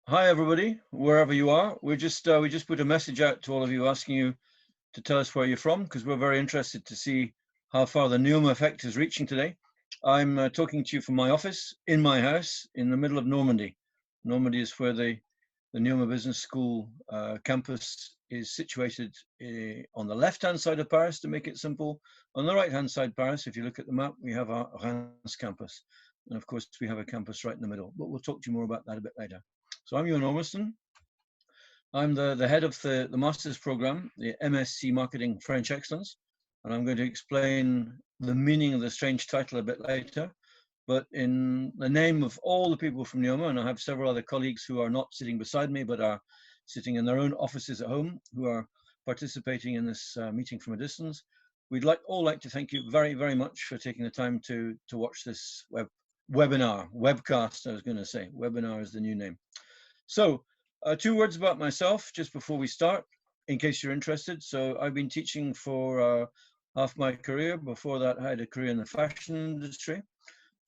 Hi everybody, wherever you are. We just put a message out to all of you asking you to tell us where you're from because we're very interested to see how far the NEOMA effect is reaching today. I'm talking to you from my office in my house in the middle of Normandy. Normandy is where the NEOMA Business School campus is situated on the left-hand side of Paris, to make it simple. On the right-hand side, Paris, if you look at the map, we have our Reims campus. And of course, we have a campus right in the middle, but we'll talk to you more about that a bit later. So I'm Ewan Ormiston. I'm the head of the master's program, the MSc Marketing French Excellence, and I'm going to explain the meaning of the strange title a bit later. But in the name of all the people from NEOMA, and I have several other colleagues who are not sitting beside me, but are sitting in their own offices at home, who are participating in this meeting from a distance, we'd all like to thank you very, very much for taking the time to watch this webcast, I was going to say. Webinar is the new name. So, 2 words about myself just before we start, in case you're interested. So, I've been teaching for half my career. Before that, I had a career in the fashion industry,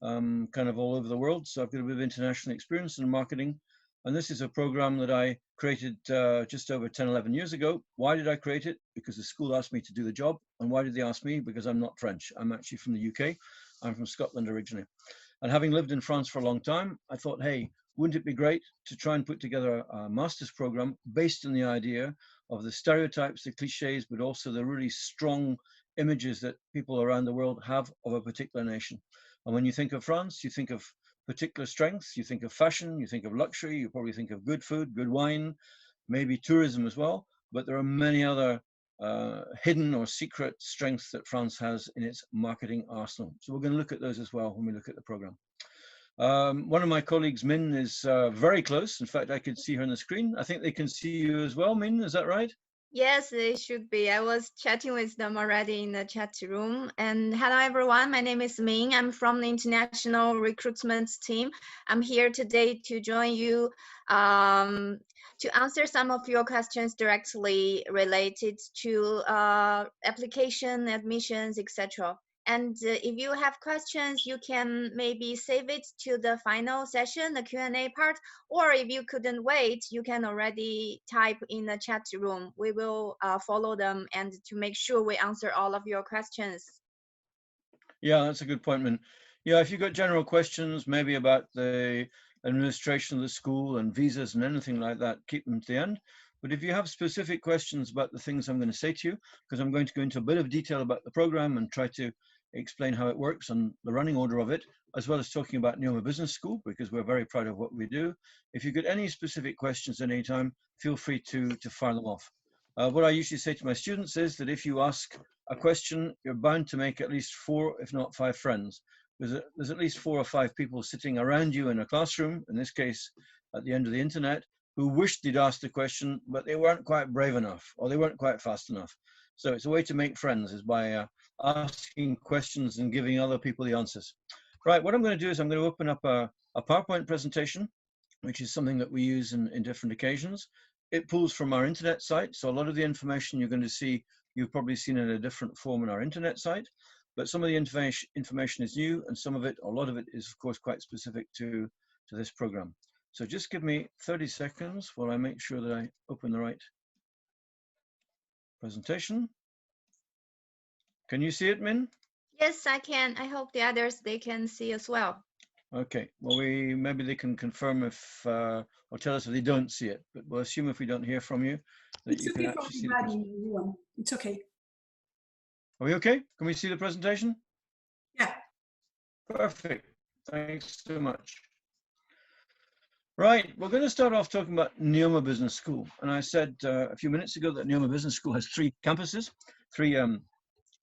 kind of all over the world. So, I've got a bit of international experience in marketing. And this is a program that I created just over 10, 11 years ago. Why did I create it? Because the school asked me to do the job. And why did they ask me? Because I'm not French. I'm actually from the UK. I'm from Scotland originally. And having lived in France for a long time, I thought, hey, wouldn't it be great to try and put together a master's program based on the idea of the stereotypes, the cliches, but also the really strong images that people around the world have of a particular nation. And when you think of France, you think of particular strengths, you think of fashion, you think of luxury, you probably think of good food, good wine, maybe tourism as well. But there are many other hidden or secret strengths that France has in its marketing arsenal. So we're going to look at those as well when we look at the program. One of my colleagues, Min, is very close. In fact, I could see her on the screen. I think they can see you as well, Min, is that right? Yes, they should be. I was chatting with them already in the chat room. And hello, everyone. My name is Ming. I'm from the international recruitment team. I'm here today to join you to answer some of your questions directly related to application, admissions, etc. And if you have questions, you can maybe save it to the final session, the Q&A part, or if you couldn't wait, you can already type in the chat room. We will follow them and to make sure we answer all of your questions. Yeah, that's a good point, Min. Yeah, if you've got general questions, maybe about the administration of the school and visas and anything like that, keep them to the end. But if you have specific questions about the things I'm going to say to you, because I'm going to go into a bit of detail about the program and try to explain how it works and the running order of it, as well as talking about NEOMA Business School, because we're very proud of what we do. If you've got any specific questions at any time, feel free to fire them off. What I usually say to my students is that if you ask a question, you're bound to make at least 4, if not 5 friends. There's at least 4 or 5 people sitting around you in a classroom, in this case, at the end of the internet, who wished they'd asked the question, but they weren't quite brave enough, or they weren't quite fast enough. So it's a way to make friends, is by asking questions and giving other people the answers. Right, what I'm going to do is I'm going to open up a PowerPoint presentation, which is something that we use in different occasions. It pulls from our internet site, so a lot of the information you're going to see, you've probably seen in a different form on our internet site, but some of the information is new, and some of it, a lot of it, is of course quite specific to this program. So just give me 30 seconds while I make sure that I open the right presentation. Can you see it, Min? Yes, I can. I hope the others, they can see as well. Okay, well, maybe they can confirm if, or tell us if they don't see it, but we'll assume if we don't hear from you, that you can actually see it. It's okay. Are we okay? Can we see the presentation? Yeah. Perfect. Thanks so much. Right, we're going to start off talking about NEOMA Business School. And I said a few minutes ago that NEOMA Business School has 3 campuses, 3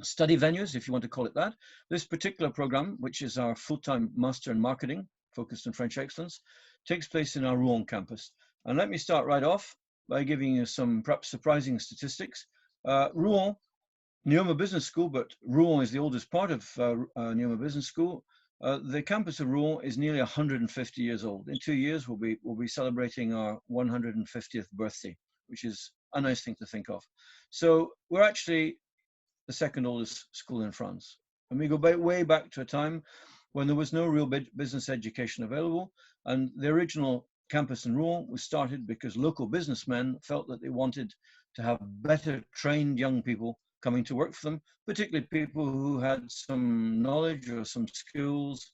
study venues, if you want to call it that. This particular program, which is our full-time Master in Marketing, focused on French excellence, takes place in our Rouen campus. And let me start right off by giving you some perhaps surprising statistics. Rouen, NEOMA Business School, but Rouen is the oldest part of NEOMA Business School. The campus of Rouen is nearly 150 years old. In 2 years, we'll be celebrating our 150th birthday, which is a nice thing to think of. So we're actually the second oldest school in France. And we go way back to a time when there was no real business education available. And the original campus in Rouen was started because local businessmen felt that they wanted to have better trained young people coming to work for them, particularly people who had some knowledge or some skills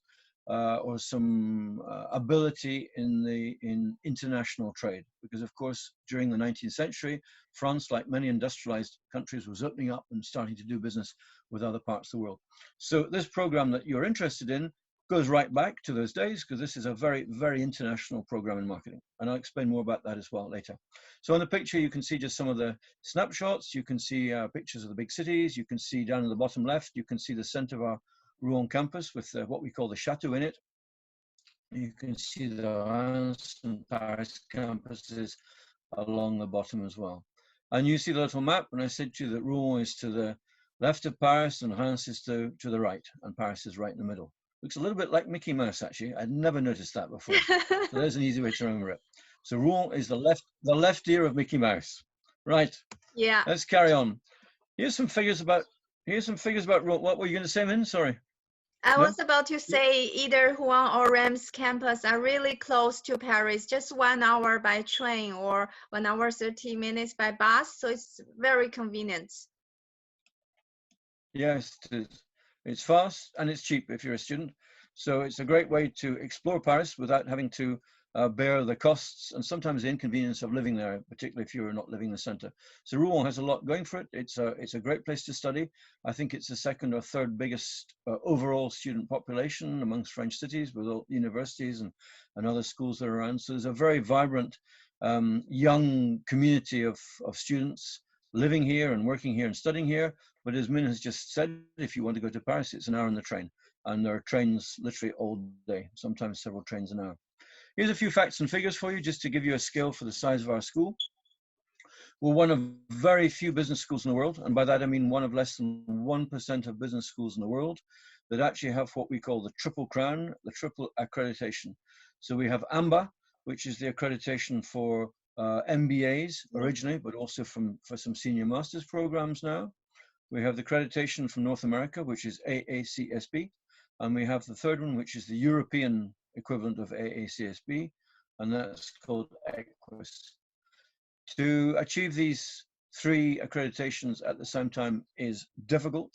or some ability in international trade. Because of course, during the 19th century, France, like many industrialized countries, was opening up and starting to do business with other parts of the world. So this program that you're interested in goes right back to those days, because this is a very, very international program in marketing. And I'll explain more about that as well later. So on the picture, you can see just some of the snapshots. You can see pictures of the big cities. You can see down in the bottom left, you can see the center of our Rouen campus with what we call the chateau in it. You can see the Reims and Paris campuses along the bottom as well. And you see the little map, and I said to you that Rouen is to the left of Paris and Reims is to the right, and Paris is right in the middle. Looks a little bit like Mickey Mouse, actually. I'd never noticed that before. So there's an easy way to remember it. So Rouen is the left ear of Mickey Mouse. Right. Yeah. Let's carry on. Here's some figures about Rouen. What were you going to say, Min? Sorry. I was about to say either Rouen or Reims campus are really close to Paris, just 1 hour by train or 1 hour 30 minutes by bus. So it's very convenient. Yes, it is. It's fast and it's cheap if you're a student. So it's a great way to explore Paris without having to bear the costs and sometimes the inconvenience of living there, particularly if you're not living in the center. So Rouen has a lot going for it. It's a great place to study. I think it's the second or third biggest overall student population amongst French cities, with all universities and other schools that are around. So there's a very vibrant young community of students living here and working here and studying here. But as Min has just said, if you want to go to Paris, it's an hour on the train. And there are trains literally all day, sometimes several trains an hour. Here's a few facts and figures for you, just to give you a scale for the size of our school. We're one of very few business schools in the world, and by that I mean one of less than 1% of business schools in the world that actually have what we call the triple crown, the triple accreditation. So we have AMBA, which is the accreditation for MBAs originally, but also for some senior master's programs now. We have the accreditation from North America, which is AACSB, and we have the third one, which is the European equivalent of AACSB, and that's called EQUIS. To achieve these three accreditations at the same time is difficult,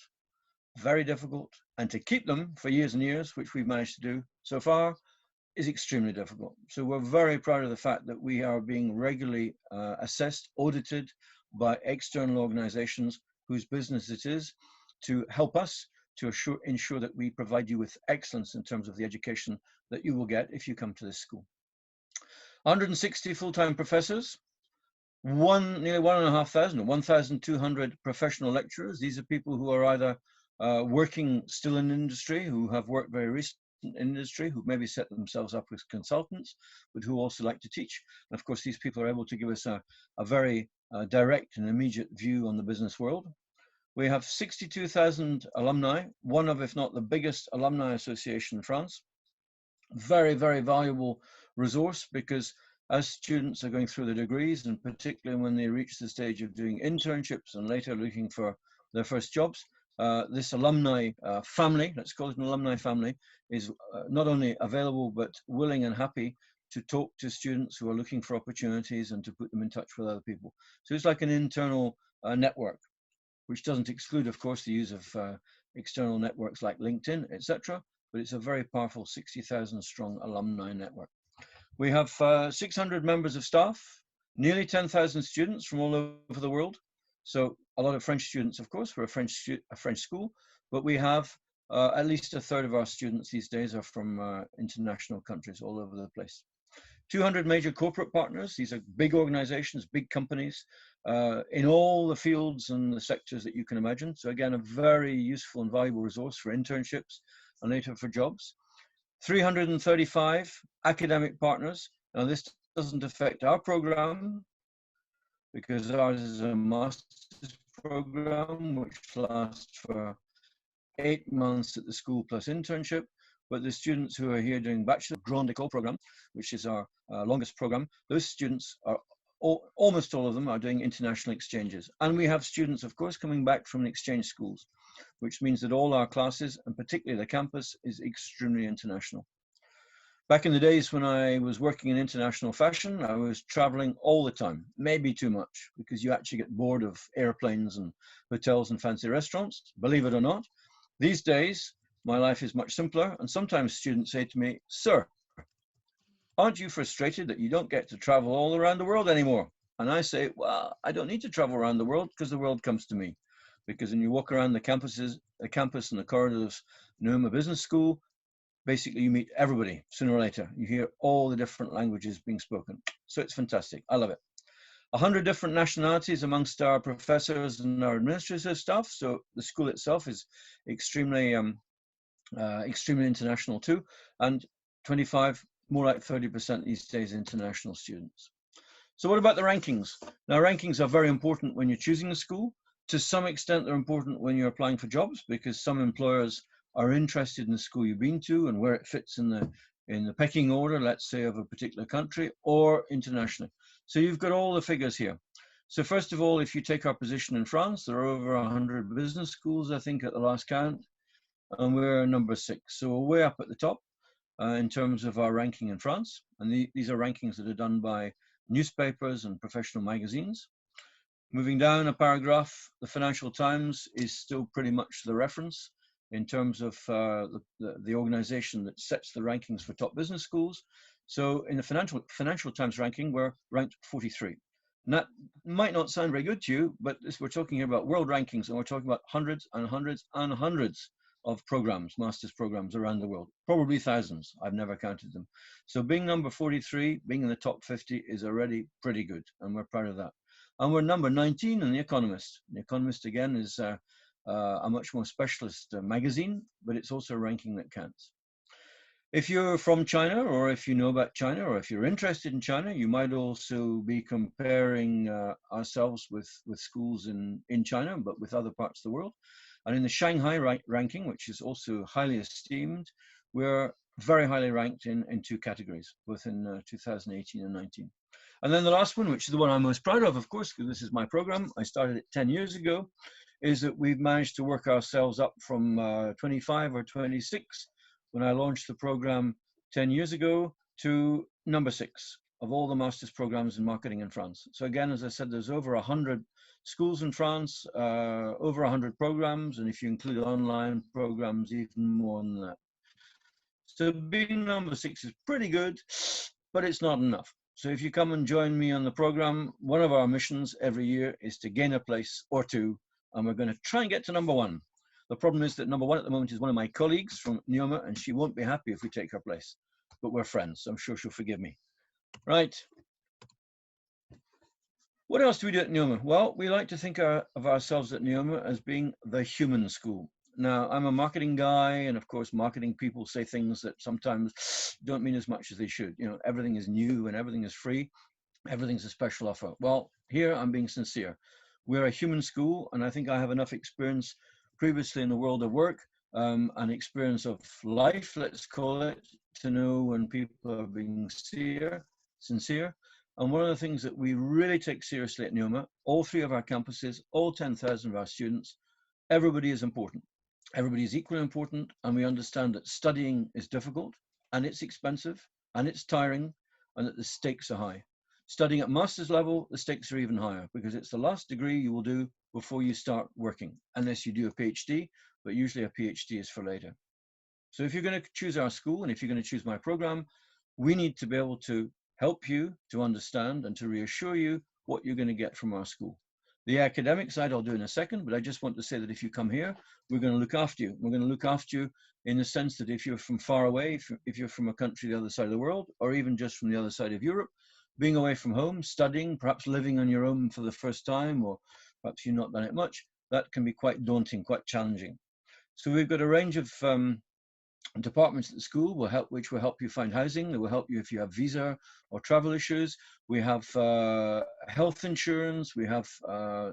very difficult, and to keep them for years and years, which we've managed to do so far, is extremely difficult. So we're very proud of the fact that we are being regularly assessed, audited by external organizations whose business it is to help us to ensure that we provide you with excellence in terms of the education that you will get if you come to this school. 160 full-time professors, nearly 1,500, 1,200 professional lecturers. These are people who are either working still in industry, who have worked very recently in industry, who maybe set themselves up as consultants, but who also like to teach. And of course, these people are able to give us a very direct and immediate view on the business world. We have 62,000 alumni, one of, if not the biggest alumni association in France. Very, very valuable resource, because as students are going through the degrees, and particularly when they reach the stage of doing internships and later looking for their first jobs, this alumni family, let's call it an alumni family, is not only available but willing and happy to talk to students who are looking for opportunities and to put them in touch with other people. So it's like an internal network, which doesn't exclude, of course, the use of external networks like LinkedIn, etc. But it's a very powerful 60,000 strong alumni network. We have 600 members of staff, nearly 10,000 students from all over the world. So a lot of French students, of course. We're a French school, but we have at least a third of our students these days are from international countries all over the place. 200 major corporate partners. These are big organizations, big companies in all the fields and the sectors that you can imagine. So again, a very useful and valuable resource for internships and later for jobs. 335 academic partners. Now this doesn't affect our program because ours is a master's program which lasts for 8 months at the school plus internship. But the students who are here doing Bachelor Grande École program, which is our longest program, those students are almost all of them are doing international exchanges. And we have students, of course, coming back from the exchange schools, which means that all our classes, and particularly the campus, is extremely international. Back in the days when I was working in international fashion, I was traveling all the time, maybe too much, because you actually get bored of airplanes and hotels and fancy restaurants, believe it or not. These days, my life is much simpler, and sometimes students say to me, "Sir, aren't you frustrated that you don't get to travel all around the world anymore?" And I say, "Well, I don't need to travel around the world because the world comes to me." Because when you walk around the campus and the corridors of NEOMA Business School, basically you meet everybody sooner or later. You hear all the different languages being spoken. So it's fantastic. I love it. 100 different nationalities amongst our professors and our administrative staff. So the school itself is extremely, extremely international too. And 25, more like 30% these days, international students. So what about the rankings? Now, rankings are very important when you're choosing a school. To some extent, they're important when you're applying for jobs, because some employers are interested in the school you've been to and where it fits in the pecking order, let's say, of a particular country or internationally. So you've got all the figures here. So first of all, if you take our position in France, there are over 100 business schools, I think, at the last count, and we're number 6. So we're way up at the top in terms of our ranking in France. And these are rankings that are done by newspapers and professional magazines. Moving down a paragraph, the Financial Times is still pretty much the reference in terms of the organization that sets the rankings for top business schools. So in the Financial Times ranking, we're ranked 43. And that might not sound very good to you, but we're talking here about world rankings, and we're talking about hundreds and hundreds and hundreds of programs, master's programs around the world, probably thousands. I've never counted them. So being number 43, being in the top 50 is already pretty good, and we're proud of that. And we're number 19 in The Economist. The Economist, again, is a much more specialist magazine, but it's also a ranking that counts. If you're from China, or if you know about China, or if you're interested in China, you might also be comparing ourselves with schools in China, but with other parts of the world. And in the Shanghai ranking, which is also highly esteemed, we're very highly ranked in 2 categories, both in 2018 and 19. And then the last one, which is the one I'm most proud of course, because this is my program, I started it 10 years ago, is that we've managed to work ourselves up from 25 or 26 when I launched the program 10 years ago to number 6 of all the master's programs in marketing in France. So again, as I said, there's over 100 schools in France, over 100 programs, and if you include online programs, even more than that. So being number 6 is pretty good, but it's not enough. So if you come and join me on the program, one of our missions every year is to gain a place or 2, and we're going to try and get to number 1. The problem is that number 1 at the moment is one of my colleagues from NEOMA, and she won't be happy if we take her place, but we're friends, so I'm sure she'll forgive me. Right. What else do we do at NEOMA? Well, we like to think of ourselves at NEOMA as being the human school. Now, I'm a marketing guy, and of course, marketing people say things that sometimes don't mean as much as they should. You know, everything is new and everything is free. Everything's a special offer. Well, here I'm being sincere. We're a human school, and I think I have enough experience previously in the world of work and experience of life, let's call it, to know when people are being sincere. And one of the things that we really take seriously at NEOMA, all 3 of our campuses, all 10,000 of our students, everybody is important. Everybody is equally important, and we understand that studying is difficult, and it's expensive, and it's tiring, and that the stakes are high. Studying at master's level, the stakes are even higher, because it's the last degree you will do before you start working, unless you do a PhD, but usually a PhD is for later. So if you're going to choose our school, and if you're going to choose my program, we need to be able to help you to understand and to reassure you what you're going to get from our school. The academic side I'll do in a second, but I just want to say that if you come here, we're going to look after you. We're going to look after you in the sense that if you're from far away, if you're from a country the other side of the world, or even just from the other side of Europe, being away from home, studying, perhaps living on your own for the first time, or perhaps you've not done it much, that can be quite daunting, quite challenging. So we've got a range of departments at the school which will help you find housing. They will help you if you have visa or travel issues. We have health insurance. We have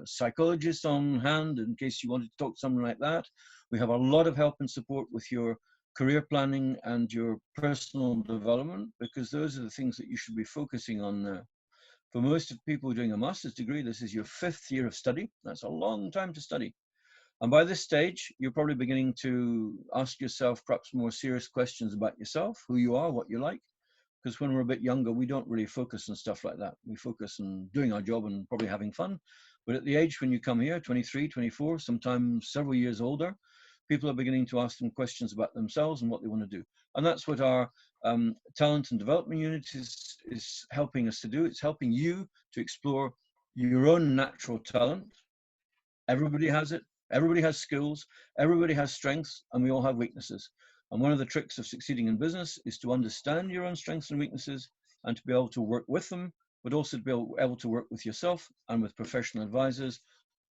psychologists on hand in case you wanted to talk to someone like that. We have a lot of help and support with your career planning and your personal development, because those are the things that you should be focusing on now. For most of people doing a master's degree, this is your 5th year of study. That's a long time to study. And by this stage, you're probably beginning to ask yourself perhaps more serious questions about yourself, who you are, what you like. Because when we're a bit younger, we don't really focus on stuff like that. We focus on doing our job and probably having fun. But at the age when you come here, 23, 24, sometimes several years older, people are beginning to ask them questions about themselves and what they want to do. And that's what our talent and development unit is helping us to do. It's helping you to explore your own natural talent. Everybody has it. Everybody has skills. Everybody has strengths, and we all have weaknesses. And one of the tricks of succeeding in business is to understand your own strengths and weaknesses and to be able to work with them, but also to be able to work with yourself and with professional advisors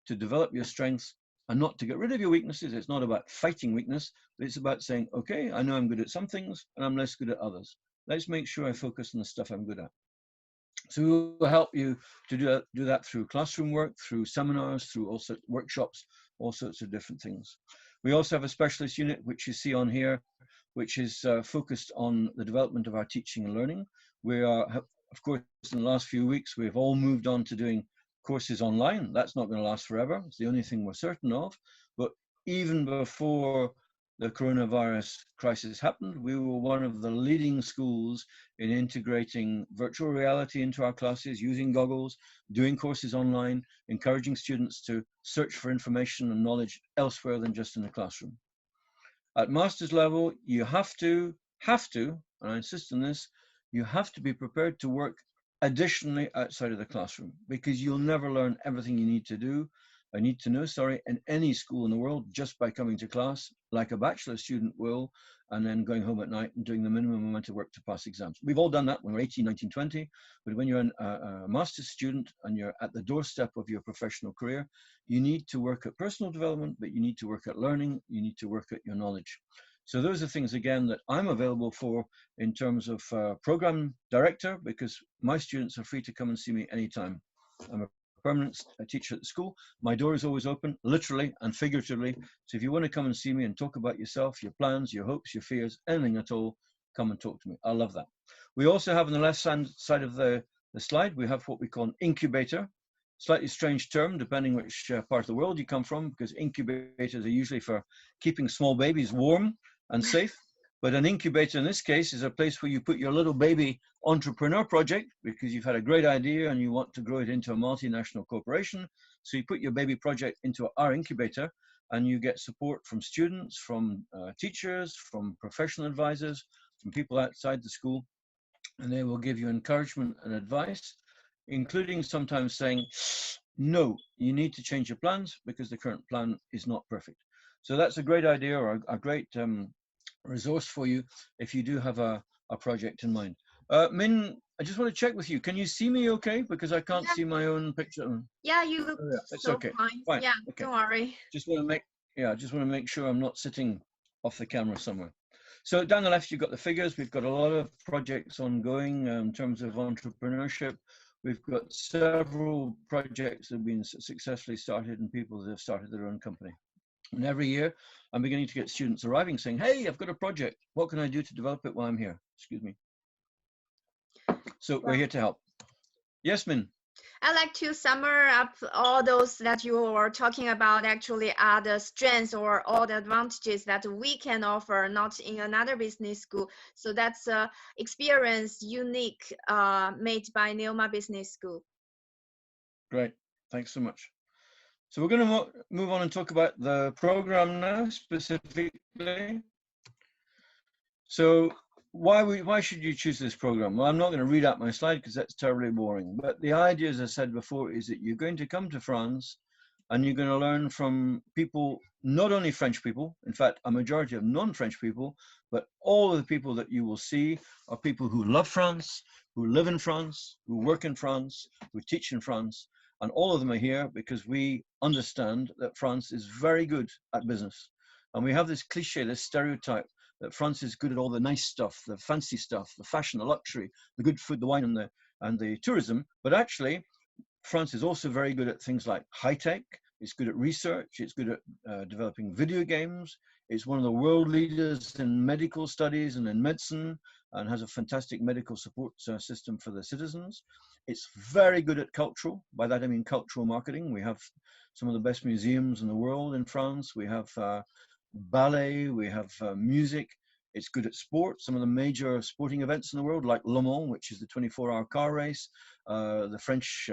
to develop your strengths and not to get rid of your weaknesses. It's not about fighting weakness, but it's about saying, okay, I know I'm good at some things and I'm less good at others. Let's make sure I focus on the stuff I'm good at. So we will help you to do that through classroom work, through seminars, through all sorts of workshops, all sorts of different things. We also have a specialist unit, which you see on here, which is focused on the development of our teaching and learning. We are, of course, in the last few weeks, we've all moved on to doing courses online. That's not going to last forever. It's the only thing we're certain of. But even before the coronavirus crisis happened, we were one of the leading schools in integrating virtual reality into our classes, using goggles, doing courses online, encouraging students to search for information and knowledge elsewhere than just in the classroom. At master's level, you have to, and I insist on this, you have to be prepared to work additionally outside of the classroom, because you'll never learn everything you need to know, in any school in the world just by coming to class, like a bachelor student will, and then going home at night and doing the minimum amount of work to pass exams. We've all done that when we're 18, 19, 20, but when you're a master's student and you're at the doorstep of your professional career, you need to work at personal development, but you need to work at learning, you need to work at your knowledge. So those are things, again, that I'm available for in terms of program director, because my students are free to come and see me anytime. I'm a permanent teacher at the school. My door is always open, literally and figuratively. So if you want to come and see me and talk about yourself, your plans, your hopes, your fears, anything at all, come and talk to me. I love that. We also have on the left side of the slide, we have what we call an incubator. Slightly strange term, depending which part of the world you come from, because incubators are usually for keeping small babies warm and safe. But an incubator in this case is a place where you put your little baby entrepreneur project because you've had a great idea and you want to grow it into a multinational corporation. So you put your baby project into our incubator and you get support from students, from teachers, from professional advisors, from people outside the school, and they will give you encouragement and advice, including sometimes saying, no, you need to change your plans because the current plan is not perfect. So that's a great idea, or a great resource for you if you do have a project in mind. Min, I just want to check with you. Can you see me okay? Because I can't see my own picture. Yeah, you look it's so okay. fine. Yeah, okay. Don't worry. Just want to make sure I'm not sitting off the camera somewhere. So down the left, you've got the figures. We've got a lot of projects ongoing in terms of entrepreneurship. We've got several projects that have been successfully started and people that have started their own company. And every year, I'm beginning to get students arriving saying, hey, I've got a project. What can I do to develop it while I'm here? Excuse me. So we're here to help. Yes, Min? I'd like to sum up all those that you were talking about actually are the strengths or all the advantages that we can offer, not in another business school. So that's experience unique made by NEOMA Business School. Great. Thanks so much. So we're going to move on and talk about the program now specifically. So why should you choose this program? Well, I'm not going to read out my slide because that's terribly boring. But the idea, as I said before, is that you're going to come to France and you're going to learn from people, not only French people, in fact, a majority of non-French people, but all of the people that you will see are people who love France, who live in France, who work in France, who teach in France. And all of them are here because we understand that France is very good at business. And we have this cliche, this stereotype that France is good at all the nice stuff, the fancy stuff, the fashion, the luxury, the good food, the wine, and the tourism. But actually, France is also very good at things like high tech. It's good at research. It's good at developing video games. It's one of the world leaders in medical studies and in medicine, and has a fantastic medical support system for the citizens. It's very good at cultural. By that I mean cultural marketing. We have some of the best museums in the world in France. We have ballet, we have music. It's good at sport. Some of the major sporting events in the world, like Le Mans, which is the 24-hour car race, the French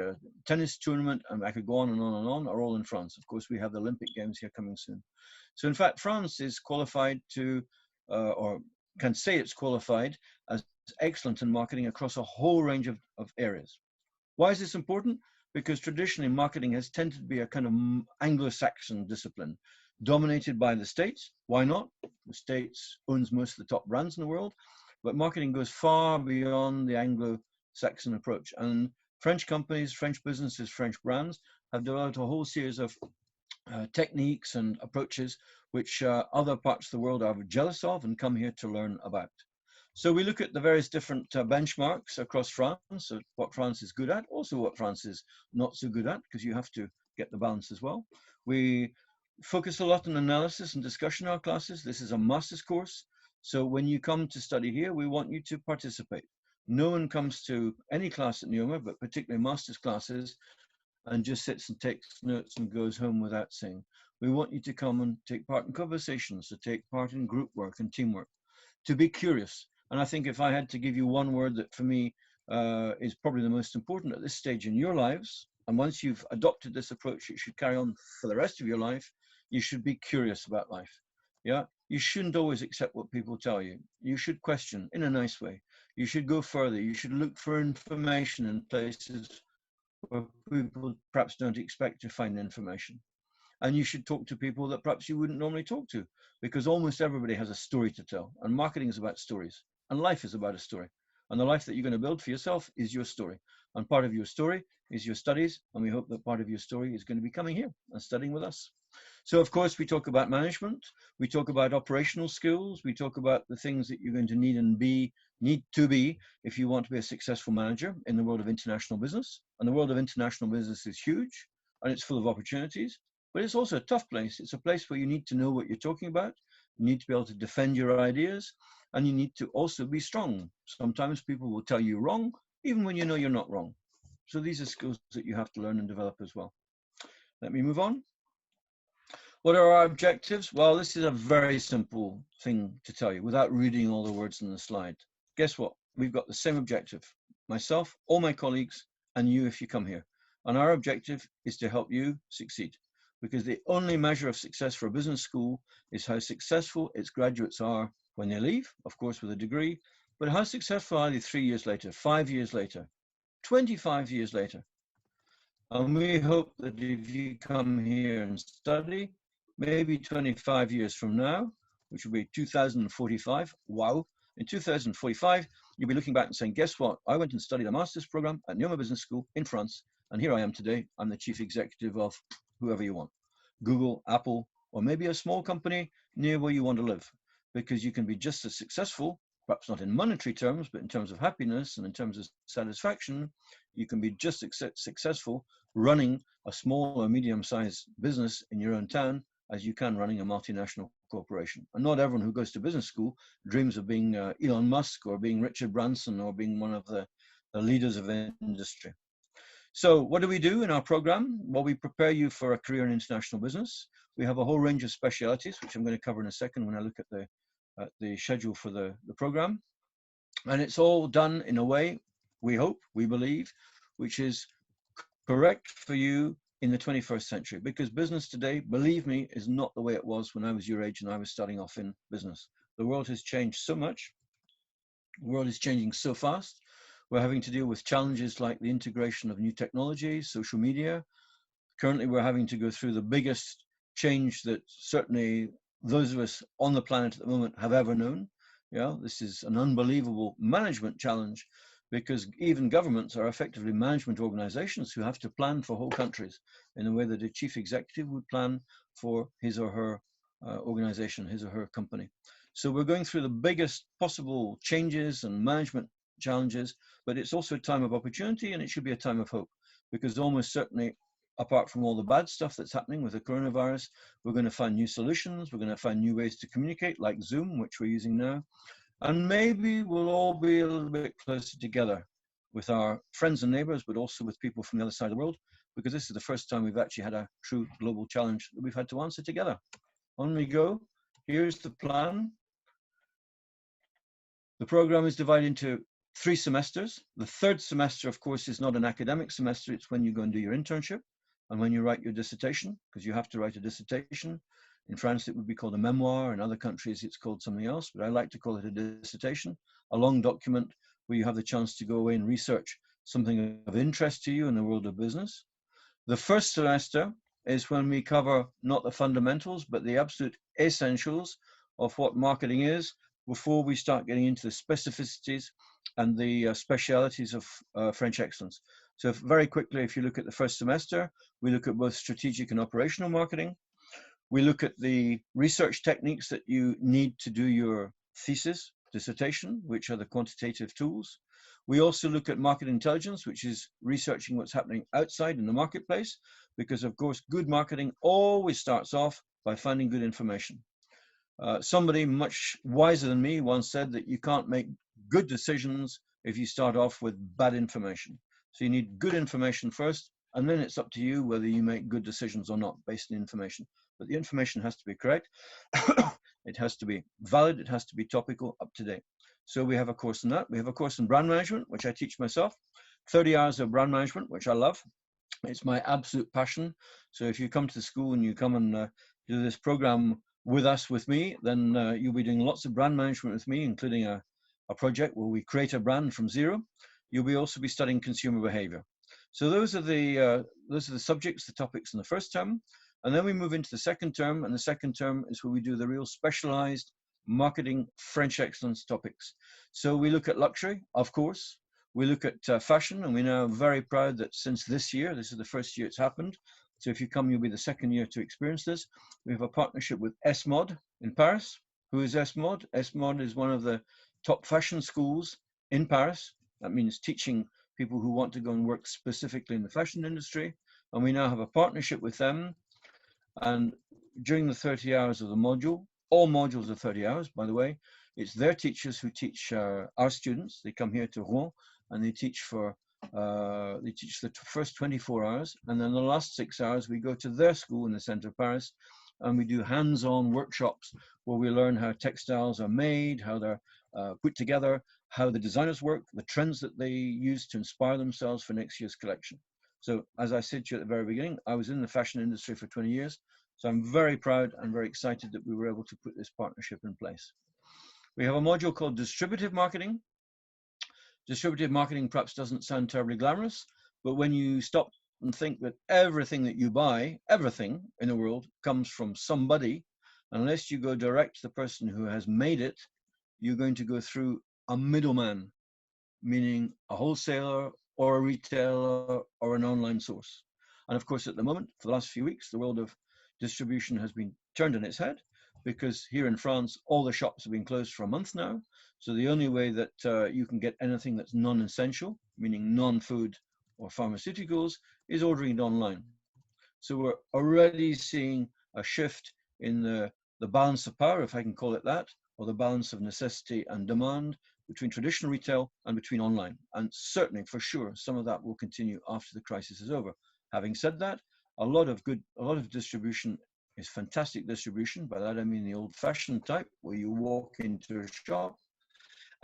tennis tournament, and I could go on and on and on, are all in France. Of course, we have the Olympic Games here coming soon. So in fact, France is qualified to, or can say it's qualified as excellent in marketing across a whole range of areas. Why is this important? Because traditionally marketing has tended to be a kind of Anglo-Saxon discipline, dominated by the States. Why not? The States owns most of the top brands in the world, but marketing goes far beyond the Anglo-Saxon approach. And French companies, French businesses, French brands have developed a whole series of techniques and approaches which other parts of the world are jealous of and come here to learn about. So we look at the various different benchmarks across France, so what France is good at, also what France is not so good at, because you have to get the balance as well. We focus a lot on analysis and discussion in our classes. This is a master's course, so when you come to study here, we want you to participate. No one comes to any class at NEOMA, but particularly master's classes, and just sits and takes notes and goes home without saying. We want you to come and take part in conversations, to take part in group work and teamwork, to be curious. And I think if I had to give you one word that for me is probably the most important at this stage in your lives, and once you've adopted this approach, it should carry on for the rest of your life, you should be curious about life. Yeah, you shouldn't always accept what people tell you. You should question in a nice way. You should go further. You should look for information in places where people perhaps don't expect to find information. And you should talk to people that perhaps you wouldn't normally talk to, because almost everybody has a story to tell, and marketing is about stories, and life is about a story. And the life that you're going to build for yourself is your story. And part of your story is your studies, and we hope that part of your story is going to be coming here and studying with us. So of course, we talk about management, we talk about operational skills, we talk about the things that you're going to need to be if you want to be a successful manager in the world of international business. And the world of international business is huge, and it's full of opportunities, but it's also a tough place. It's a place where you need to know what you're talking about, you need to be able to defend your ideas, and you need to also be strong. Sometimes people will tell you wrong, even when you know you're not wrong. So these are skills that you have to learn and develop as well. Let me move on. What are our objectives? Well, this is a very simple thing to tell you without reading all the words in the slide. Guess what? We've got the same objective. Myself, all my colleagues, and you if you come here. And our objective is to help you succeed, because the only measure of success for a business school is how successful its graduates are when they leave, of course with a degree, but how successful are they 3 years later, 5 years later, 25 years later. And we hope that if you come here and study, maybe 25 years from now, which will be 2045, wow, in 2045, you'll be looking back and saying, guess what? I went and studied a master's program at NEOMA Business School in France, and here I am today. I'm the chief executive of whoever you want, Google, Apple, or maybe a small company near where you want to live, because you can be just as successful, perhaps not in monetary terms, but in terms of happiness and in terms of satisfaction, you can be just successful running a small or medium-sized business in your own town as you can running a multinational corporation. And not everyone who goes to business school dreams of being Elon Musk or being Richard Branson or being one of the leaders of industry. So what do we do in our program? Well, we prepare you for a career in international business. We have a whole range of specialities, which I'm going to cover in a second when I look at the schedule for the program. And it's all done in a way, we hope, we believe, which is correct for you in the 21st century, because business today, believe me, is not the way it was when I was your age and I was starting off in business. The world has changed so much. The world is changing so fast. We're having to deal with challenges like the integration of new technologies, social media. Currently, we're having to go through the biggest change that certainly those of us on the planet at the moment have ever known. Yeah, this is an unbelievable management challenge, because even governments are effectively management organizations who have to plan for whole countries in a way that a chief executive would plan for his or her organization, his or her company. So we're going through the biggest possible changes and management challenges, but it's also a time of opportunity, and it should be a time of hope, because almost certainly apart from all the bad stuff that's happening with the coronavirus, we're going to find new solutions. We're going to find new ways to communicate, like Zoom, which we're using now. And maybe we'll all be a little bit closer together with our friends and neighbors, but also with people from the other side of the world, because this is the first time we've actually had a true global challenge that we've had to answer together. On we go. Here's the plan. The program is divided into 3 semesters. The 3rd semester, of course, is not an academic semester. It's when you go and do your internship and when you write your dissertation, because you have to write a dissertation. In France, it would be called a memoir. In other countries, it's called something else, but I like to call it a dissertation, a long document where you have the chance to go away and research something of interest to you in the world of business. The 1st semester is when we cover not the fundamentals, but the absolute essentials of what marketing is before we start getting into the specificities and the specialities of French excellence. So very quickly, if you look at the 1st semester, we look at both strategic and operational marketing. We look at the research techniques that you need to do your thesis, dissertation, which are the quantitative tools. We also look at market intelligence, which is researching what's happening outside in the marketplace, because of course, good marketing always starts off by finding good information. Somebody much wiser than me once said that you can't make good decisions if you start off with bad information. So you need good information first, and then it's up to you whether you make good decisions or not based on information. But the information has to be correct. It has to be valid. It has to be topical, up to date. So we have a course in that. We have a course in brand management, which I teach myself. 30 hours of brand management, which I love. It's my absolute passion. So if you come to the school and you come and do this program with us, with me, then you'll be doing lots of brand management with me, including a project where we create a brand from zero. You'll be also be studying consumer behavior. So those are the subjects, the topics in the 1st term. And then we move into the 2nd term, and the 2nd term is where we do the real specialized marketing French excellence topics. So we look at luxury, of course. We look at fashion, and we're now very proud that since this year, this is the 1st year it's happened. So if you come, you'll be the 2nd year to experience this. We have a partnership with S-Mod in Paris. Who is S-Mod? S-Mod is one of the top fashion schools in Paris. That means teaching people who want to go and work specifically in the fashion industry. And we now have a partnership with them. And during the 30 hours of the module, all modules are 30 hours, by the way, it's their teachers who teach our students. They come here to Rouen and they teach for the first 24 hours. And then the last 6 hours, we go to their school in the center of Paris and we do hands-on workshops where we learn how textiles are made, how they're put together, how the designers work, the trends that they use to inspire themselves for next year's collection. So as I said to you at the very beginning, I was in the fashion industry for 20 years. So I'm very proud and very excited that we were able to put this partnership in place. We have a module called distributive marketing. Distributive marketing perhaps doesn't sound terribly glamorous, but when you stop and think that everything that you buy, everything in the world comes from somebody, unless you go direct to the person who has made it, you're going to go through a middleman, meaning a wholesaler or a retailer or an online source. And of course, at the moment, for the last few weeks, the world of distribution has been turned on its head, because here in France, all the shops have been closed for a month now. So the only way that you can get anything that's non-essential, meaning non-food or pharmaceuticals, is ordering it online. So we're already seeing a shift in the balance of power, if I can call it that, or the balance of necessity and demand between traditional retail and between online. And certainly, for sure, some of that will continue after the crisis is over. Having said that, a lot of distribution is fantastic distribution. By that I mean the old-fashioned type, where you walk into a shop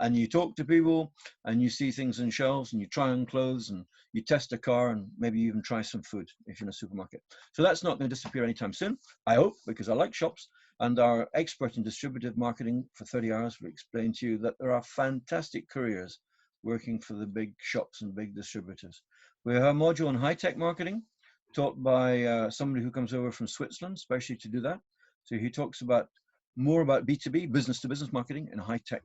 and you talk to people and you see things on shelves and you try on clothes and you test a car and maybe you even try some food if you're in a supermarket. So that's not going to disappear anytime soon, I hope, because I like shops. And our expert in distributive marketing for 30 hours will explain to you that there are fantastic careers working for the big shops and big distributors. We have a module on high-tech marketing taught by somebody who comes over from Switzerland, especially to do that. So he talks more about B2B, business-to-business marketing in a high-tech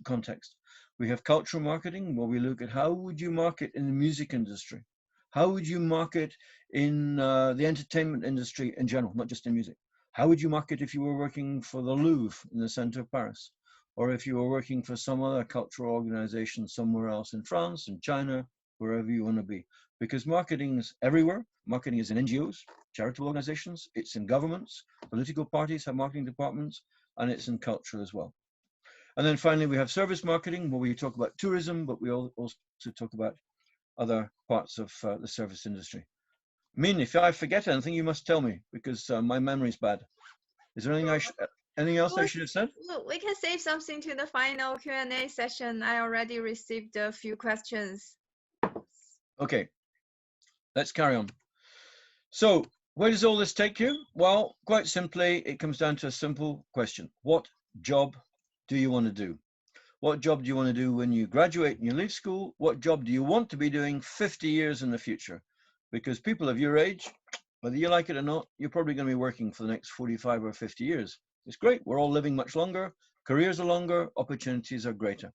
context. We have cultural marketing, where we look at how would you market in the music industry? How would you market in the entertainment industry in general, not just in music? How would you market if you were working for the Louvre in the center of Paris? Or if you were working for some other cultural organization somewhere else in France, in China, wherever you want to be. Because marketing is everywhere. Marketing is in NGOs, charitable organizations, it's in governments, political parties have marketing departments, and it's in culture as well. And then finally, we have service marketing, where we talk about tourism, but we also talk about other parts of the service industry. Min, if I forget anything, you must tell me, because my memory's bad. Is there anything else I should have said? Look, we can save something to the final Q&A session. I already received a few questions. Okay, let's carry on. So where does all this take you? Well, quite simply, it comes down to a simple question. What job do you want to do? What job do you want to do when you graduate and you leave school? What job do you want to be doing 50 years in the future? Because people of your age, whether you like it or not, you're probably going to be working for the next 45 or 50 years. It's great. We're all living much longer. Careers are longer. Opportunities are greater.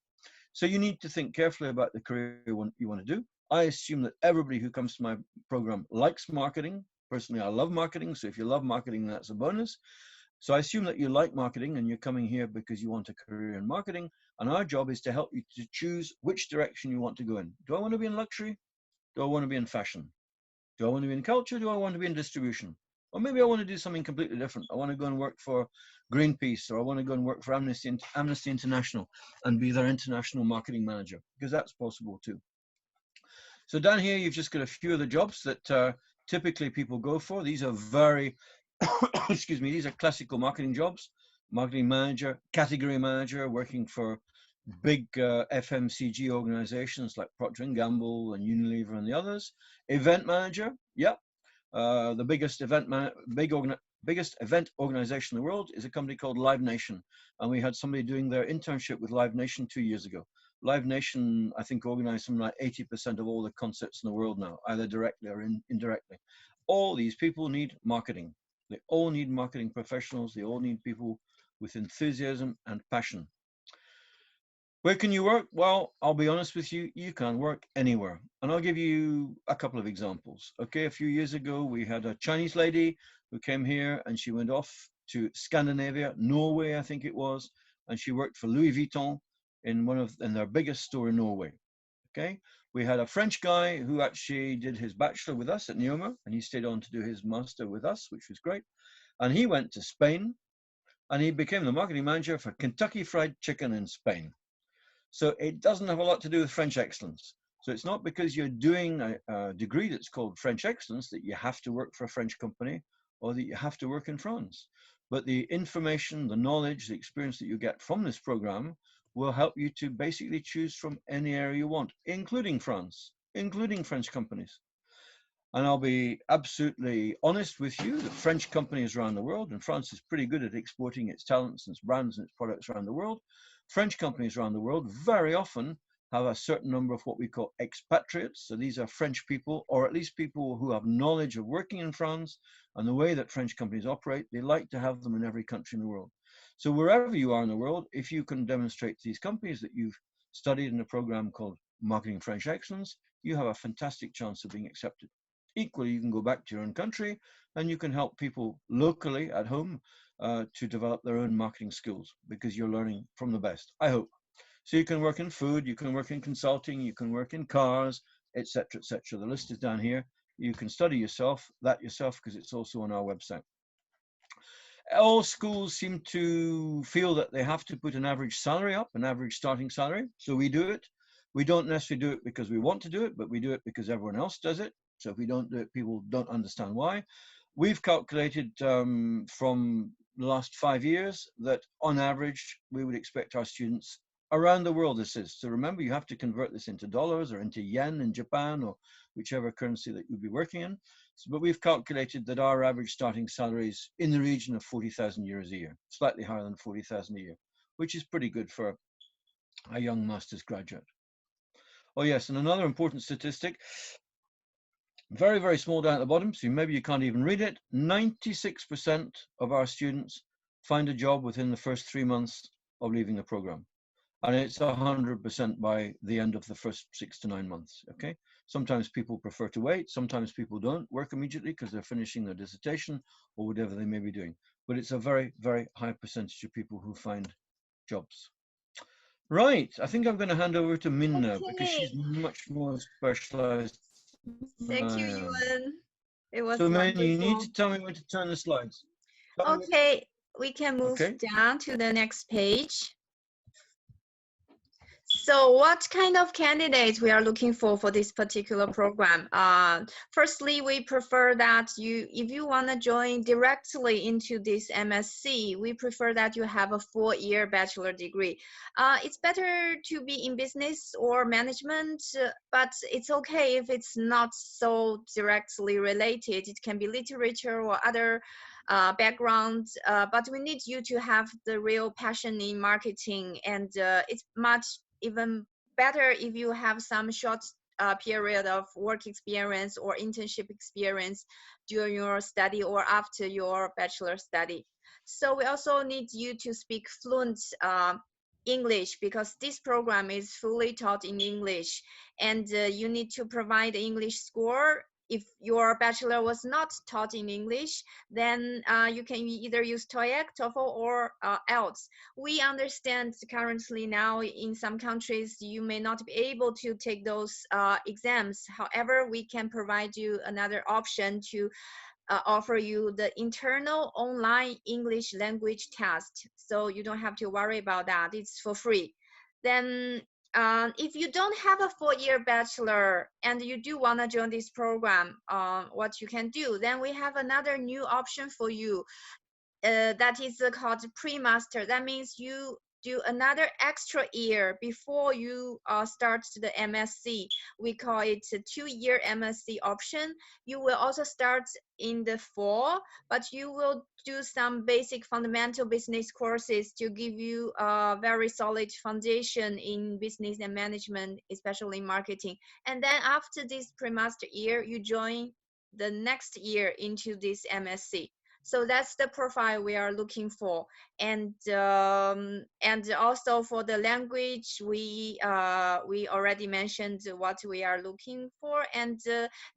So you need to think carefully about the career you want to do. I assume that everybody who comes to my program likes marketing. Personally, I love marketing. So if you love marketing, that's a bonus. So I assume that you like marketing and you're coming here because you want a career in marketing. And our job is to help you to choose which direction you want to go in. Do I want to be in luxury? Do I want to be in fashion? Do I want to be in culture? Do I want to be in distribution? Or maybe I want to do something completely different. I want to go and work for Greenpeace, or I want to go and work for Amnesty International and be their international marketing manager, because that's possible too. So down here, you've just got a few of the jobs that typically people go for. These are very, excuse me, these are classical marketing jobs. Marketing manager, category manager, working for big FMCG organizations like Procter & Gamble and Unilever and the others. Event manager, yeah. The biggest event organization in the world is a company called Live Nation. And we had somebody doing their internship with Live Nation 2 years ago. Live Nation, I think, organized something like 80% of all the concerts in the world now, either directly or indirectly. All these people need marketing. They all need marketing professionals. They all need people with enthusiasm and passion. Where can you work? Well, I'll be honest with you, you can work anywhere. And I'll give you a couple of examples. Okay, a few years ago, we had a Chinese lady who came here and she went off to Scandinavia, Norway, I think it was, and she worked for Louis Vuitton in their biggest store in Norway. Okay, we had a French guy who actually did his bachelor with us at NEOMA, and he stayed on to do his master with us, which was great. And he went to Spain and he became the marketing manager for Kentucky Fried Chicken in Spain. So it doesn't have a lot to do with French excellence. So it's not because you're doing a degree that's called French excellence that you have to work for a French company or that you have to work in France. But the information, the knowledge, the experience that you get from this program will help you to basically choose from any area you want, including France, including French companies. And I'll be absolutely honest with you, the French companies around the world, and France is pretty good at exporting its talents and its brands and its products around the world. French companies around the world very often have a certain number of what we call expatriates. So these are French people, or at least people who have knowledge of working in France and the way that French companies operate. They like to have them in every country in the world. So wherever you are in the world, if you can demonstrate to these companies that you've studied in a program called Marketing French Excellence, you have a fantastic chance of being accepted. Equally, you can go back to your own country and you can help people locally at home to develop their own marketing skills, because you're learning from the best, I hope. So you can work in food, you can work in consulting, you can work in cars, etc., etc. The list is down here. You can study yourself, because it's also on our website. All schools seem to feel that they have to put an average salary up, an average starting salary. So we do it. We don't necessarily do it because we want to do it, but we do it because everyone else does it. So if we don't do it, people don't understand why. We've calculated from the last 5 years that on average, we would expect our students around the world, this is. So remember, you have to convert this into dollars or into yen in Japan or whichever currency that you'll be working in. So, but we've calculated that our average starting salary is in the region of 40,000 euros a year, slightly higher than 40,000 a year, which is pretty good for a young master's graduate. Oh yes, and another important statistic, very, very small down at the bottom, so maybe you can't even read it. 96% of our students find a job within the first 3 months of leaving the program. And it's 100% by the end of the first 6 to 9 months, okay? Sometimes people prefer to wait. Sometimes people don't work immediately because they're finishing their dissertation or whatever they may be doing. But it's a very, very high percentage of people who find jobs. Right. I think I'm going to hand over to Min now because she's Okay. much more specialized than Thank you, I am. Yuan. It was So, Min, you need to wonderful. tell me when to turn the slides. Tell me when, Okay, we can move okay. down to the next page. So what kind of candidates we are looking for this particular program? Firstly, we prefer that if you want to join directly into this MSc, we prefer that you have a 4-year bachelor degree. It's better to be in business or management, but it's okay if it's not so directly related. It can be literature or other background, but we need you to have the real passion in marketing, and it's much even better if you have some short period of work experience or internship experience during your study or after your bachelor study. So we also need you to speak fluent English, because this program is fully taught in English, and you need to provide English score. If your bachelor was not taught in English, then you can either use TOEIC, TOEFL, or IELTS. We understand currently now in some countries you may not be able to take those exams. However, we can provide you another option to offer you the internal online English language test. So you don't have to worry about that. It's for free. Then if you don't have a 4-year bachelor and you do want to join this program, what you can do, then we have another new option for you. That is called pre-master. That means you do another extra year before you start the MSc. We call it a 2-year MSc option. You will also start in the fall, but you will do some basic fundamental business courses to give you a very solid foundation in business and management, especially marketing. And then after this pre-master year, you join the next year into this MSc. So that's the profile we are looking for. And also for the language, we already mentioned what we are looking for. And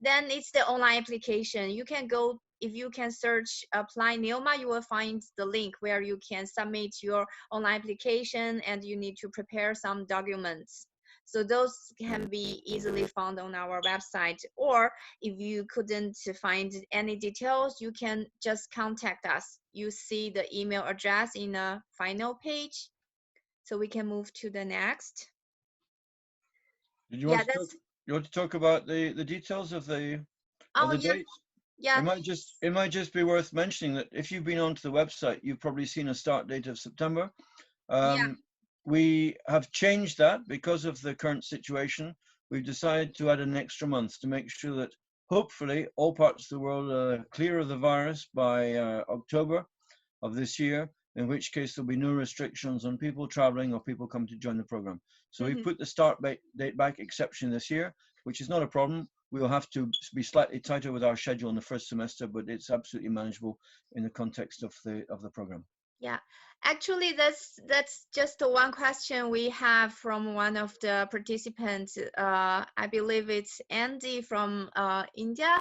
then it's the online application. You can go, if you can search apply NEOMA, you will find the link where you can submit your online application, and you need to prepare some documents. So those can be easily found on our website. Or if you couldn't find any details, you can just contact us. You see the email address in the final page. So we can move to the next. Did you Yeah, want to talk? that's, You want to talk about the details of the oh yeah, dates? yeah, It might just be worth mentioning that if you've been onto the website, you've probably seen a start date of September. yeah. We have changed that because of the current situation. We've decided to add an extra month to make sure that hopefully all parts of the world are clear of the virus by October of this year, in which case there'll be no restrictions on people traveling or people coming to join the program. So we put the start date back exception this year, which is not a problem. We'll have to be slightly tighter with our schedule in the first semester, but it's absolutely manageable in the context of the program. Yeah, actually, that's just one question we have from one of the participants. I believe it's Andy from India.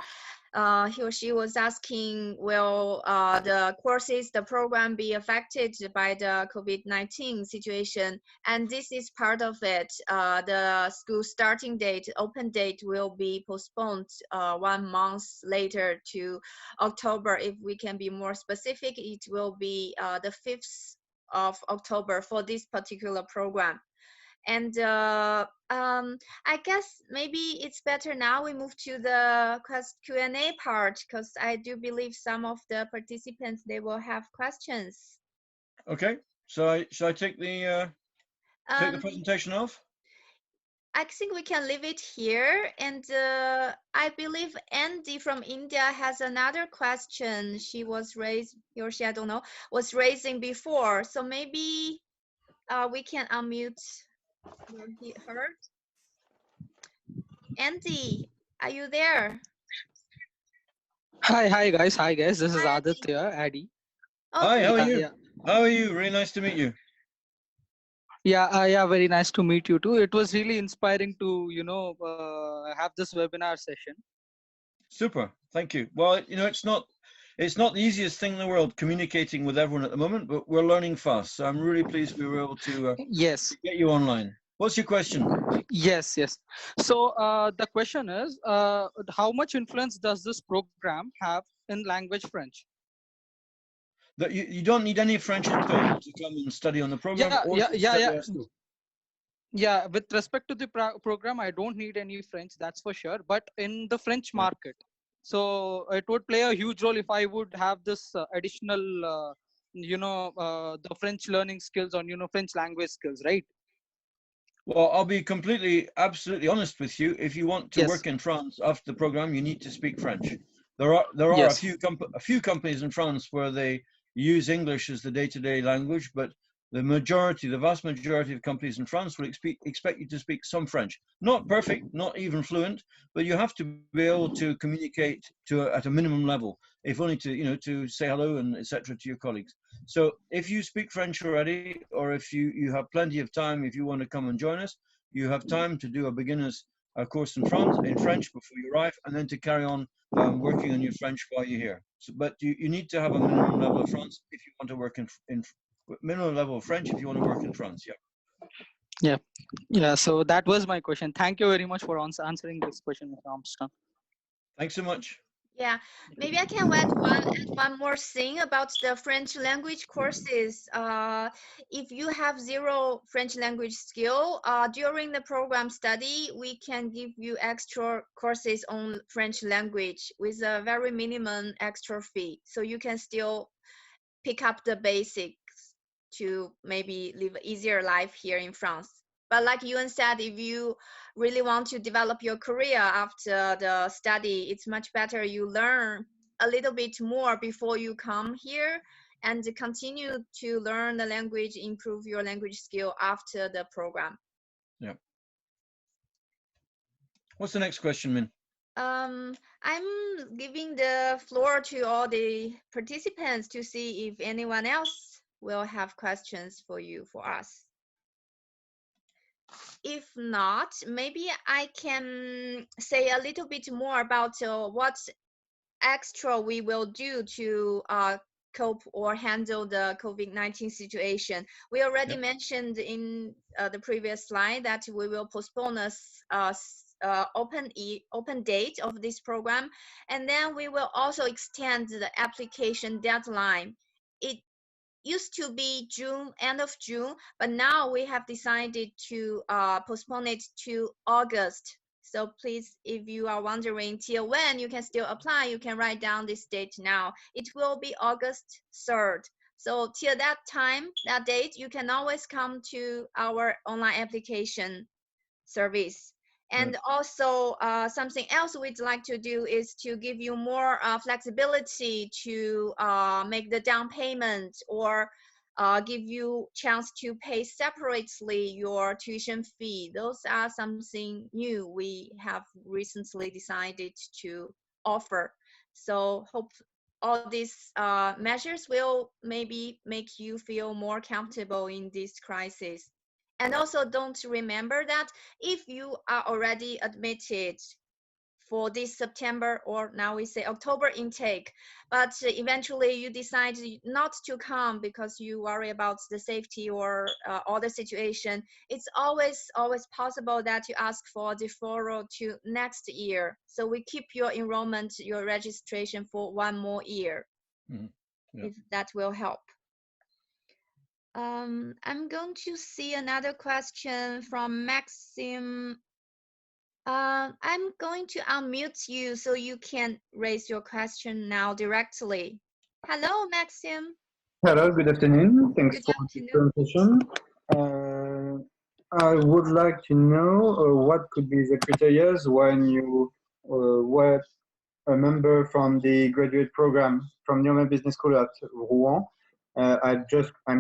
He or she was asking, will the courses, the program be affected by the COVID-19 situation? And this is part of it. The school starting date, open date will be postponed 1 month later to October. If we can be more specific, it will be the 5th of October for this particular program. And I guess maybe it's better now we move to the Q&A part, because I do believe some of the participants, they will have questions. Okay, so should I take the Um, presentation off? I think we can leave it here. And I believe Andy from India has another question. She was raised, he or she, I don't know, was raising before. So maybe we can unmute her. Andy, are you there? Hi guys. This is Hi. Aditya, Addy. Hi, how are Yeah, you? yeah, How are you? Really nice to meet you. yeah. Very nice to meet you too. It was really inspiring to, have this webinar session. Super, thank you. Well, it's not It's not the easiest thing in the world communicating with everyone at the moment, but we're learning fast. So I'm really pleased we were able to Yes. get you online. What's your question? Yes, yes. So the question is, how much influence does this program have in language French? That you don't need any French at all to come and study on the program or to study our school. Yeah, with respect to the program, I don't need any French, that's for sure. But in the French market, so it would play a huge role if I would have this additional, the French learning skills on, French language skills, right? Well, I'll be absolutely honest with you. If you want to Yes. work in France after the program, you need to speak French. There are Yes. a few companies in France where they use English as the day-to-day language, but the vast majority of companies in France will expect you to speak some French. Not perfect, not even fluent, but you have to be able to communicate at a minimum level, if only to say hello and etc. to your colleagues. So if you speak French already, or if you have plenty of time, if you want to come and join us, you have time to do a beginner's course in French before you arrive, and then to carry on working on your French while you're here. So, but you need to have a minimum level of France if you want to work in minimum level of French if you want to work in France. Yeah. So that was my question. Thank you very much for answering this question, Mr. Armstrong. Thanks so much. Yeah, maybe I can add one more thing about the French language courses. If you have zero French language skill, during the program study, we can give you extra courses on French language with a very minimum extra fee. So you can still pick up the basics to maybe live an easier life here in France. But like Yuan said, if you really want to develop your career after the study, it's much better you learn a little bit more before you come here and continue to learn the language, improve your language skill after the program. Yeah. What's the next question, Min? I'm giving the floor to all the participants to see if anyone else will have questions for us. If not, maybe I can say a little bit more about what extra we will do to cope or handle the COVID-19 situation. We already mentioned in the previous slide that we will postpone open date of this program, and then we will also extend the application deadline. It used to be end of June, but now we have decided to postpone it to August. So please, if you are wondering till when you can still apply, you can write down this date now. It will be August 3rd. So till that date, you can always come to our online application service. And also something else we'd like to do is to give you more flexibility to make the down payment or give you chance to pay separately your tuition fee. Those are something new we have recently decided to offer. So hope all these measures will maybe make you feel more comfortable in this crisis. And also don't remember that if you are already admitted for this September, or now we say October intake, but eventually you decide not to come because you worry about the safety or other situation, it's always possible that you ask for deferral to next year. So we keep your enrollment, your registration for one more year, if that will help. I'm going to see another question from Maxim. I'm going to unmute you so you can raise your question now directly. Hello, Maxim. Hello, good afternoon. Thanks for the presentation. I would like to know what could be the criteria when you were a member from the graduate program from NEOMA Business School at Rouen. I'm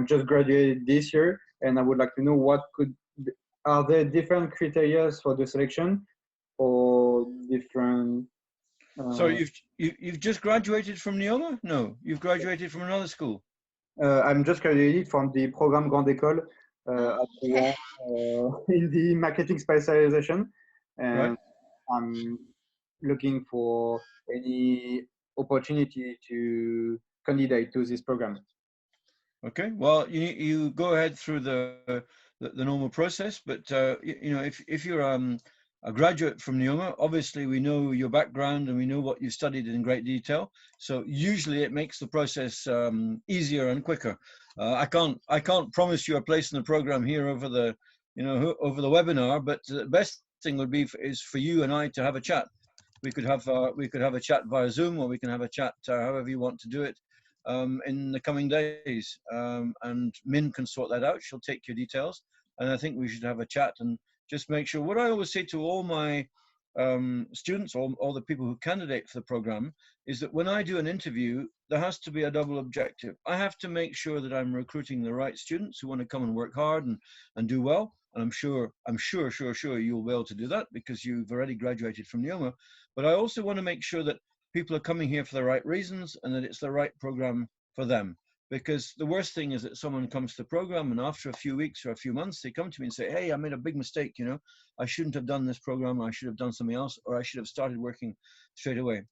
just graduated this year, and I would like to know are there different criteria for the selection or different? So you've just graduated from NEOMA? No, you've graduated from another school. I'm just graduated from the program Grande École at Rouen, in the marketing specialization, and I'm looking for any opportunity to candidate to this program. Okay, well, you go ahead through the normal process, but you know, if you're a graduate from NEOMA, obviously we know your background and we know what you studied in great detail. So usually it makes the process easier and quicker. I can't promise you a place in the program here over the over the webinar, but the best thing would be is for you and I to have a chat. We could have a chat via Zoom, or we can have a chat however you want to do it. In the coming days, and Min can sort that out. She'll take your details, and I think we should have a chat and just make sure. What I always say to all my students, all the people who candidate for the program, is that when I do an interview, there has to be a double objective. I have to make sure that I'm recruiting the right students who want to come and work hard and do well. And I'm sure you'll be able to do that because you've already graduated from NEOMA. But I also want to make sure that people are coming here for the right reasons and that it's the right program for them. Because the worst thing is that someone comes to the program and after a few weeks or a few months, they come to me and say, hey, I made a big mistake, you know, I shouldn't have done this program, I should have done something else, or I should have started working straight away.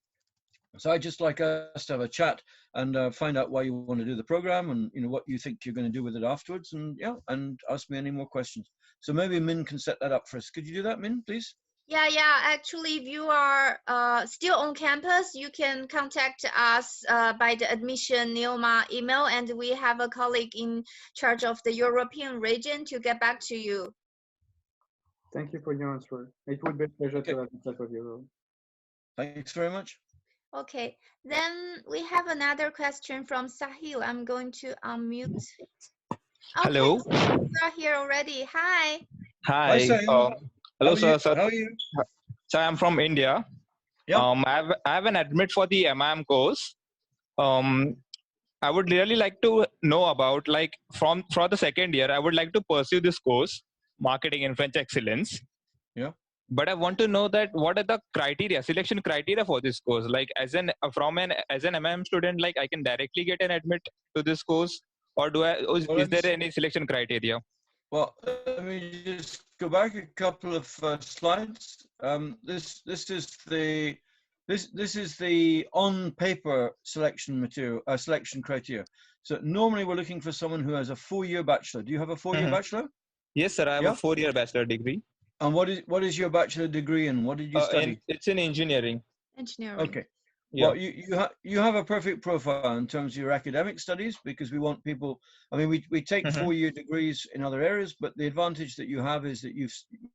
So I'd just like us to have a chat and find out why you want to do the program and, you know, what you think you're going to do with it afterwards, and yeah, and ask me any more questions. So maybe Min can set that up for us. Could you do that, Min, please? Yeah. Actually, if you are still on campus, you can contact us by the admission NEOMA email, and we have a colleague in charge of the European region to get back to you. Thank you for your answer. It would be a pleasure to have a chat with you. Thanks very much. Okay, then we have another question from Sahil. I'm going to unmute. Okay, Hello. you are here already. Hi. Hi. Hello, sir. How are you? So I'm from India. Yeah. I have an admit for the MIM course. I would really like to know about, like, for the second year, I would like to pursue this course, Marketing in French Excellence. Yeah. But I want to know that what are the criteria, selection criteria for this course? Like, as an MIM student, like, I can directly get an admit to this course, or is there any selection criteria? Well, let me just go back a couple of slides. This is the on paper selection material, selection criteria. So normally we're looking for someone who has a 4-year bachelor. Do you have a 4-year bachelor? Yes, sir. I have a 4-year bachelor degree. And what is your bachelor degree in? What did you study? It's in engineering. Engineering. Okay. Yeah. Well, you have a perfect profile in terms of your academic studies, because we want people. I mean, we take 4-year degrees in other areas, but the advantage that you have is that you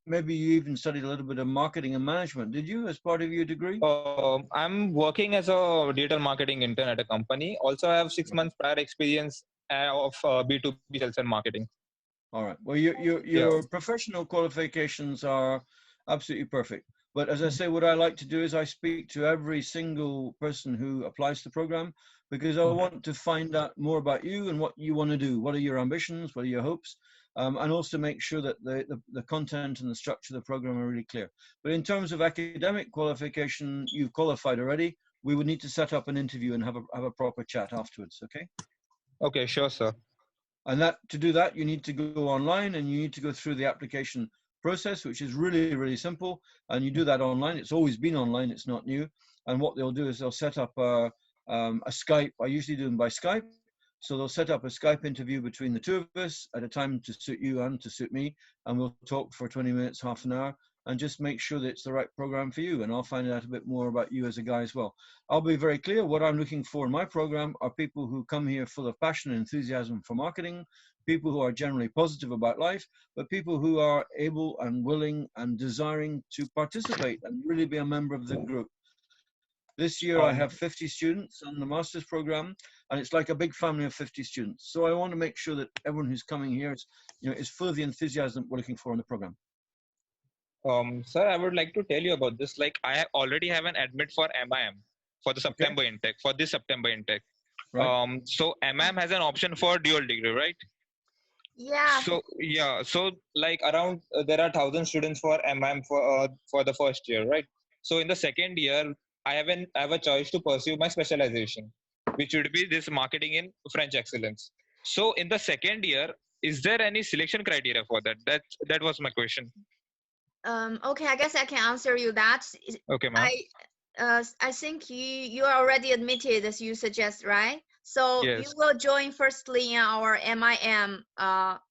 even studied a little bit of marketing and management. Did you, as part of your degree? I'm working as a digital marketing intern at a company. Also, I have 6 months prior experience of B2B sales and marketing. All right. Well, your professional qualifications are absolutely perfect. But as I say, what I like to do is I speak to every single person who applies to the program, because I want to find out more about you and what you want to do. What are your ambitions? What are your hopes? And also make sure that the content and the structure of the program are really clear. But in terms of academic qualification, you've qualified already. We would need to set up an interview and have a proper chat afterwards. Okay? Okay, sure, sir. And to do that, you need to go online and you need to go through the application process, which is really, really simple. And you do that online. It's always been online. It's not new. And what they'll do is they'll set up a Skype. I usually do them by Skype. So they'll set up a Skype interview between the two of us at a time to suit you and to suit me. And we'll talk for 20 minutes, half an hour, and just make sure that it's the right program for you. And I'll find out a bit more about you as a guy as well. I'll be very clear. What I'm looking for in my program are people who come here full of passion and enthusiasm for marketing, people who are generally positive about life, but people who are able and willing and desiring to participate and really be a member of the group. This year I have 50 students on the master's program, and it's like a big family of 50 students. So I want to make sure that everyone who's coming here is full of the enthusiasm we're looking for in the program. Sir, I would like to tell you about this. Like, I already have an admit for MIM for the September intake, for this September intake. Right. So MIM has an option for dual degree, right? Yeah. So like around there are 1,000 students for MIM for the first year, right? So in the second year, I have a choice to pursue my specialization, which would be this marketing in French excellence. So in the second year, is there any selection criteria for that? That was my question. Okay, I guess I can answer you that. Okay, ma'am. I think you are already admitted as you suggest, right? So you Yes. will join firstly in our MIM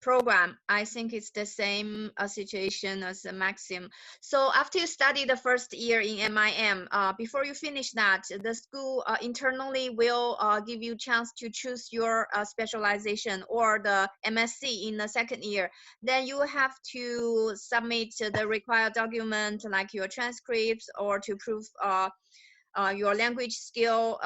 program. I think it's the same situation as Maxim. So after you study the first year in MIM, before you finish that, the school internally will give you chance to choose your specialization or the MSc in the second year. Then you have to submit the required document like your transcripts or to prove your language skill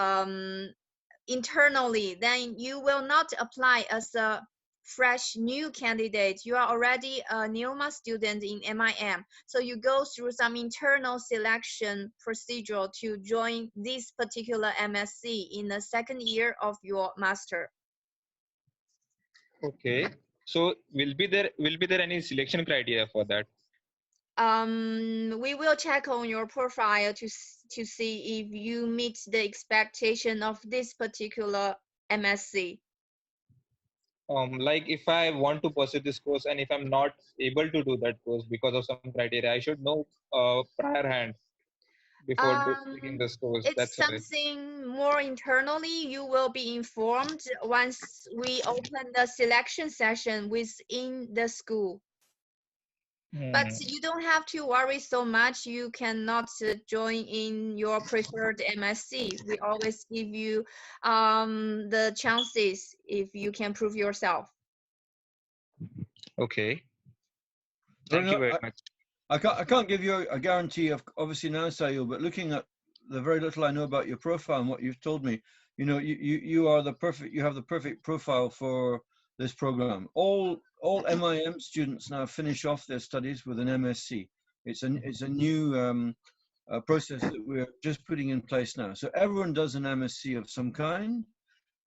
internally. Then you will not apply as a fresh new candidate. You are already a NEOMA student in MIM. So you go through some internal selection procedure to join this particular MSc in the second year of your master. Okay. So will be there any selection criteria for that? We will check on your profile to see if you meet the expectation of this particular MSc. Like if I want to pursue this course and if I'm not able to do that course because of some criteria, I should know prior hand before taking this course. It's That's why. something more internally. You will be informed once we open the selection session within the school. But you don't have to worry so much. You cannot join in your preferred MSc. We always give you the chances if you can prove yourself. Okay. So, Thank you very much. I can't give you a guarantee of obviously now, Sayo, but looking at the very little I know about your profile and what you've told me, you know, you have the perfect profile for this program. All MIM students now finish off their studies with an MSc. It's a new process that we're just putting in place now. So everyone does an MSc of some kind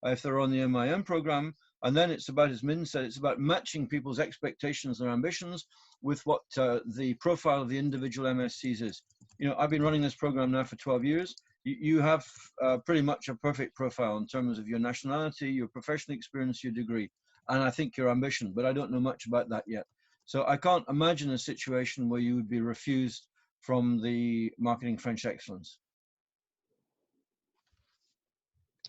if they're on the MIM program. And then it's about, as Min said, it's about matching people's expectations and ambitions with what the profile of the individual MSCs is. You know, I've been running this program now for 12 years. You have pretty much a perfect profile in terms of your nationality, your professional experience, your degree, and I think your ambition, but I don't know much about that yet. So I can't imagine a situation where you would be refused from the Marketing French Excellence.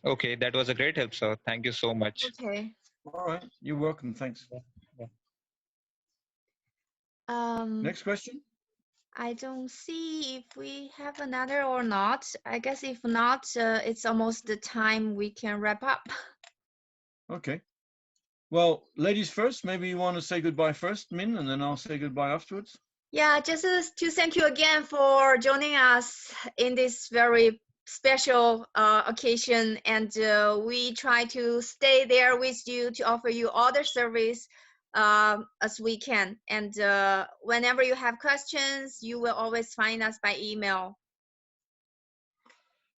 Okay, that was a great help, sir. Thank you so much. Okay. All right, you're welcome. Thanks. Next question. I don't see if we have another or not. I guess if not, it's almost the time we can wrap up. Okay. Well, ladies first, maybe you want to say goodbye first, Min, and then I'll say goodbye afterwards. Yeah, just to thank you again for joining us in this very special occasion, and we try to stay there with you to offer you all the service as we can. And whenever you have questions, you will always find us by email.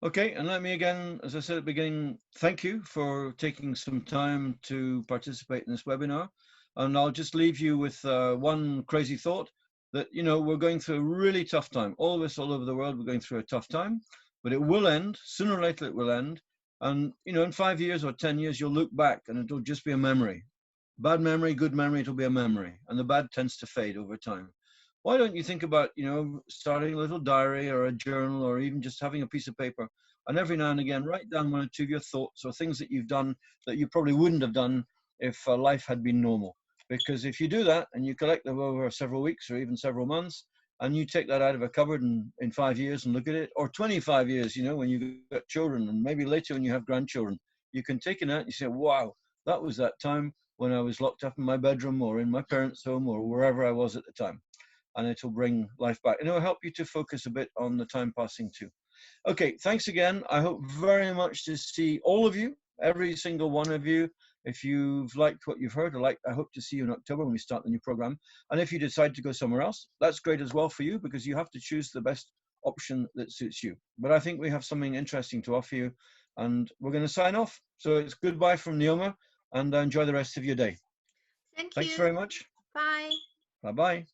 Okay, and let me again, as I said at the beginning, thank you for taking some time to participate in this webinar. And I'll just leave you with one crazy thought that, you know, we're going through a really tough time. All of us all over the world, we're going through a tough time, but it will end. Sooner or later, it will end. And, you know, in 5 years or 10 years, you'll look back and it'll just be a memory. Bad memory, good memory, it'll be a memory. And the bad tends to fade over time. Why don't you think about, you know, starting a little diary or a journal or even just having a piece of paper, and every now and again write down one or two of your thoughts or things that you've done that you probably wouldn't have done if life had been normal. Because if you do that and you collect them over several weeks or even several months, and you take that out of a cupboard in 5 years and look at it, or 25 years, you know, when you've got children, and maybe later when you have grandchildren, you can take it out and you say, wow, that was that time when I was locked up in my bedroom or in my parents' home or wherever I was at the time. And it'll bring life back. And it'll help you to focus a bit on the time passing too. Okay, thanks again. I hope very much to see all of you, every single one of you. If you've liked what you've heard, I hope to see you in October when we start the new program. And if you decide to go somewhere else, that's great as well for you, because you have to choose the best option that suits you. But I think we have something interesting to offer you, and we're going to sign off. So it's goodbye from NEOMA, and enjoy the rest of your day. Thanks very much. Bye. Bye-bye.